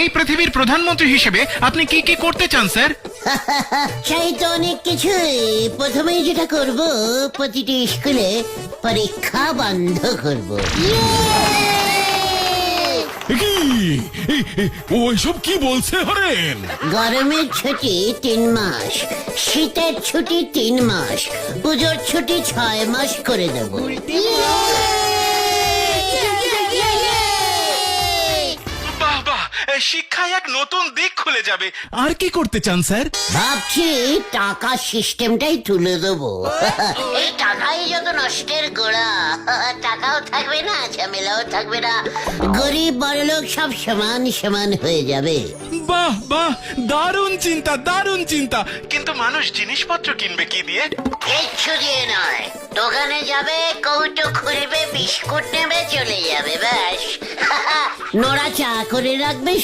এই পৃথিবীর প্রধানমন্ত্রী হিসেবে আপনি কি কি করতে চান স্যার? চাই তো অনেক কিছুই। প্রথমেই যেটা করব, প্রতিটি স্কুলে পরীক্ষা বন্ধ করব। ওইসব কি বলছে হরেন? গরমের ছুটি 3 মাস, শীতের ছুটি 3 মাস, পুজোর ছুটি 6 মাস করে দেব। বাহ বাহ, শিক্ষায় এক নতুন দিক খুলে যাবে। আর কি করতে চান স্যার? ভাবছি টাকা সিস্টেমটাই তুলে দেবো। এই টাকাই যত নষ্টের গোড়া। টাকাও থাকবে না, ঝামেলাও থাকবে না, গরিব বড়লোক সব সমান সমান হয়ে যাবে। বাহ বাহ, দারুণ চিন্তা, দারুণ চিন্তা। কিন্তু মানুষ জিনিসপত্র কিনবে কি দিয়ে? কিচ্ছু দিয়ে নয়, দোকানে যাবে, কৌটো খুলবে, বিস্কুট নেবে, চলে যাবে, ব্যাস। নোরা চা করে রাখবে।